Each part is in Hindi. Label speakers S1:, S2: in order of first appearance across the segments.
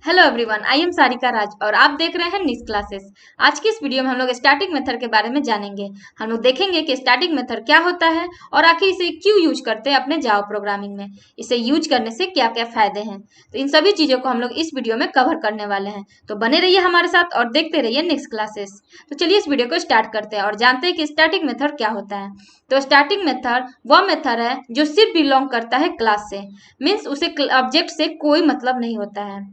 S1: Hello everyone, I am Sarika Raj और आप देख रहे हैं निक्स क्लासेस। आज की इस वीडियो में हम लोग स्टैटिक मेथड के बारे में जानेंगे। हम लोग देखेंगे कि स्टैटिक मेथड क्या होता है और आखिर इसे क्यों यूज करते हैं अपने जावा प्रोग्रामिंग में। इसे यूज करने से क्या क्या फायदे हैं, तो इन सभी चीजों को हम लोग इस वीडियो में कवर करने वाले हैं। तो बने रहिए हमारे साथ और देखते रहिए निक्स क्लासेस। तो चलिए इस वीडियो को स्टार्ट करते हैं और जानते हैं कि स्टैटिक मेथड क्या होता है। तो स्टैटिक मेथड वह मेथड है जो सिर्फ बिलोंग करता है क्लास से, मीन्स उसे ऑब्जेक्ट से कोई मतलब नहीं होता है।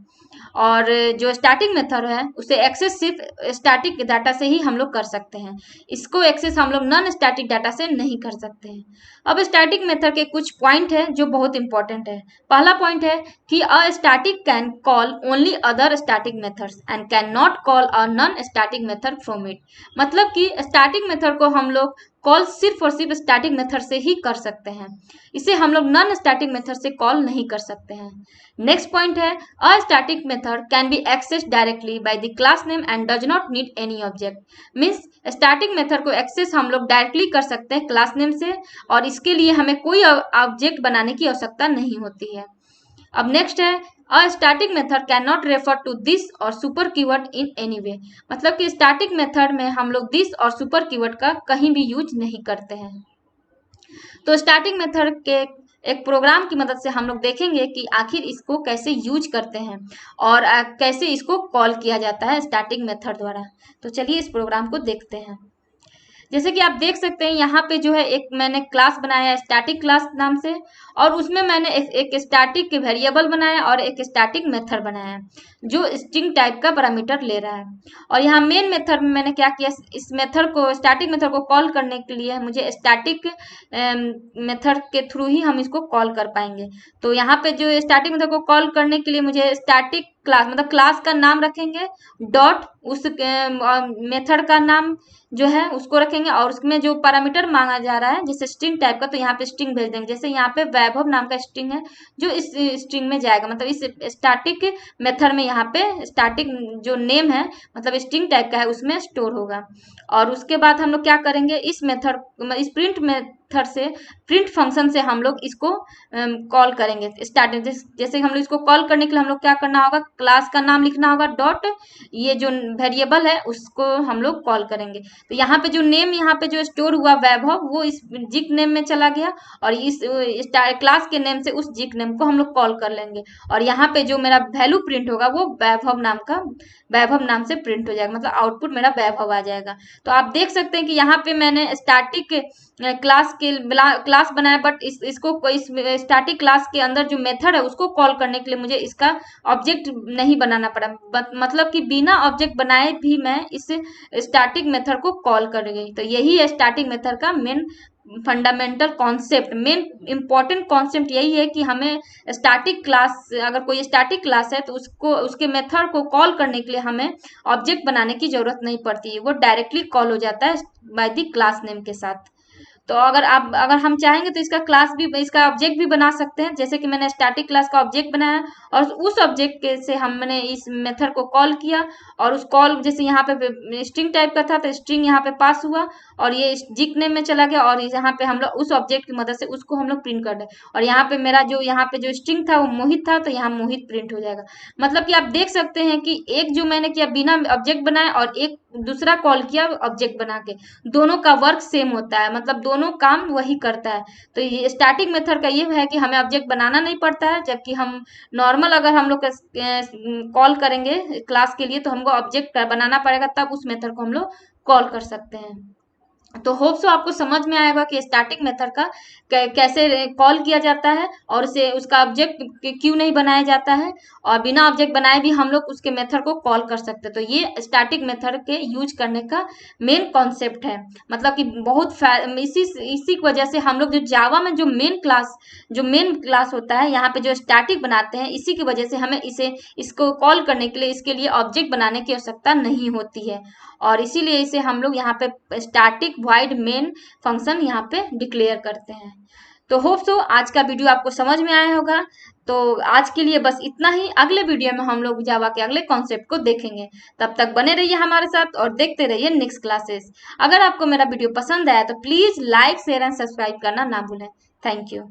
S1: और जो स्टैटिक मेथड है उसे एक्सेस सिर्फ स्टैटिक डाटा से ही हम लोग कर सकते हैं। इसको एक्सेस हम लोग नॉन स्टैटिक डाटा से नहीं कर सकते हैं। अब स्टैटिक मेथड के कुछ पॉइंट है जो बहुत इंपॉर्टेंट है। पहला पॉइंट है कि a static can call only other static methods and can not call a non static method from it. मतलब कि स्टैटिक मेथड को हम लोग कॉल सिर्फ और सिर्फ स्टैटिक मेथड से ही कर सकते हैं। इसे हम लोग नॉन स्टैटिक मेथड से कॉल नहीं कर सकते हैं। नेक्स्ट पॉइंट है a static method can be access directly by the class name and does not need any object. Means static method को एक्सेस हम लोग डायरेक्टली कर सकते हैं क्लास नेम से और इसके लिए हमें कोई ऑब्जेक्ट बनाने की आवश्यकता नहीं होती है। अब नेक्स्ट है a static method can not refer to this or super keyword in any way. मतलब कि स्टैटिक मेथड में हम लोग दिस और सुपर कीवर्ड का कहीं भी यूज नहीं करते हैं। तो स्टैटिक मेथड के एक प्रोग्राम की मदद से हम लोग देखेंगे कि आखिर इसको कैसे यूज करते हैं और कैसे इसको कॉल किया जाता है स्टैटिक मेथड द्वारा। तो चलिए इस प्रोग्राम को देखते हैं। जैसे कि आप देख सकते हैं यहाँ पे जो है एक मैंने क्लास बनाया है स्टैटिक क्लास नाम से, और उसमें मैंने एक स्टैटिक वेरिएबल बनाया और एक स्टैटिक मेथड बनाया है जो स्ट्रिंग टाइप का पैरामीटर ले रहा है। और यहाँ मेन मेथड में मैंने क्या किया, इस मेथड को स्टैटिक मेथड को कॉल करने के लिए मुझे स्टैटिक मेथड के थ्रू ही हम इसको कॉल कर पाएंगे। तो यहाँ पे जो स्टैटिक मेथड को कॉल करने के लिए मुझे स्टैटिक क्लास मतलब क्लास का नाम रखेंगे, डॉट उस मेथड का नाम जो है उसको रखेंगे और उसमें जो पैरामीटर मांगा जा रहा है जैसे स्ट्रिंग टाइप का, तो यहाँ पे स्ट्रिंग भेज देंगे। जैसे यहाँ पे वैभव नाम का स्ट्रिंग है जो इस स्ट्रिंग में जाएगा, मतलब इस स्टैटिक मेथड में यहाँ पे स्टैटिक जो नेम है मतलब स्ट्रिंग टाइप का है उसमें स्टोर होगा। और उसके बाद हम लोग क्या करेंगे, इस मेथड इस प्रिंट मेथड से प्रिंट फंक्शन से हम लोग इसको कॉल करेंगे स्टार्टिंग। जैसे हम लोग इसको कॉल करने के लिए हम लोग क्या करना होगा, क्लास का नाम लिखना होगा, डॉट ये जो वेरिएबल है उसको हम लोग कॉल करेंगे। तो यहाँ पे जो नेम यहाँ पे जो स्टोर हुआ वैभव वो इस जिक नेम में चला गया और इस क्लास के नेम से उस जिक नेम को हम लोग कॉल कर लेंगे। और यहाँ पे जो मेरा वैल्यू प्रिंट होगा वो वैभव नाम से प्रिंट हो जाएगा, मतलब आउटपुट मेरा वैभव आ जाएगा। तो आप देख सकते हैं कि यहाँ पे मैंने स्टैटिक क्लास बनाया, बट इसको इस स्टैटिक क्लास के अंदर जो मेथड है उसको कॉल करने के लिए मुझे इसका ऑब्जेक्ट नहीं बनाना पड़ा। मतलब कि बिना ऑब्जेक्ट बनाए भी मैं इस स्टैटिक मेथड को कॉल कर गई। तो यही है स्टैटिक मेथड का main fundamental concept, main important concept यही है कि हमें स्टैटिक क्लास, अगर कोई स्टैटिक क्लास है तो उसको उसके मेथड को कॉल करने के लिए हमें ऑब्जेक्ट बनाने की जरूरत नहीं पड़ती है, वो डायरेक्टली कॉल हो जाता है बाय द क्लास नेम के साथ। तो अगर हम चाहेंगे तो इसका ऑब्जेक्ट भी बना सकते हैं। जैसे कि मैंने स्टैटिक क्लास का ऑब्जेक्ट बनाया और उस ऑब्जेक्ट के से हमने इस मेथड को कॉल किया और उस कॉल जैसे यहाँ पे स्ट्रिंग टाइप का था तो स्ट्रिंग यहाँ पे पास हुआ और ये जिक नेम में चला गया और यहाँ पे हम लोग उस ऑब्जेक्ट की मदद से उसको हम लोग प्रिंट कर दें। और यहाँ पे मेरा जो यहाँ पे जो स्ट्रिंग था वो मोहित था तो यहाँ मोहित प्रिंट हो जाएगा। मतलब कि आप देख सकते हैं कि एक जो मैंने किया बिना ऑब्जेक्ट बनाए और एक दूसरा कॉल किया ऑब्जेक्ट बना के, दोनों का वर्क सेम होता है, मतलब दोनों काम वही करता है। तो ये स्टैटिक मेथड का ये है कि हमें ऑब्जेक्ट बनाना नहीं पड़ता है, जबकि हम नॉर्मल अगर हम लोग कॉल करेंगे क्लास के लिए तो हमको ऑब्जेक्ट बनाना पड़ेगा, तब उस मेथड को हम लोग कॉल कर सकते हैं। तो होप सो आपको समझ में आएगा कि स्टैटिक मेथड का कैसे कॉल किया जाता है और उसे उसका ऑब्जेक्ट क्यों नहीं बनाया जाता है, और बिना ऑब्जेक्ट बनाए भी हम लोग उसके मेथड को कॉल कर सकते हैं। तो ये स्टैटिक मेथड के यूज करने का मेन कॉन्सेप्ट है। मतलब कि इसी की वजह से हम लोग जो जावा में जो मेन क्लास होता है यहाँ पे जो स्टैटिक बनाते हैं, इसी की वजह से हमें इसको कॉल करने के लिए इसके लिए ऑब्जेक्ट बनाने की आवश्यकता नहीं होती है। और इसीलिए इसे हम लोग यहाँ पे स्टैटिक वॉइड मेन फंक्शन यहाँ पे डिक्लेयर करते हैं। तो होप सो आज का वीडियो आपको समझ में आया होगा। तो आज के लिए बस इतना ही। अगले वीडियो में हम लोग जावा के अगले कॉन्सेप्ट को देखेंगे। तब तक बने रहिए हमारे साथ और देखते रहिए नेक्स्ट क्लासेस। अगर आपको मेरा वीडियो पसंद आया तो please like share and subscribe करना ना भूलें। Thank you.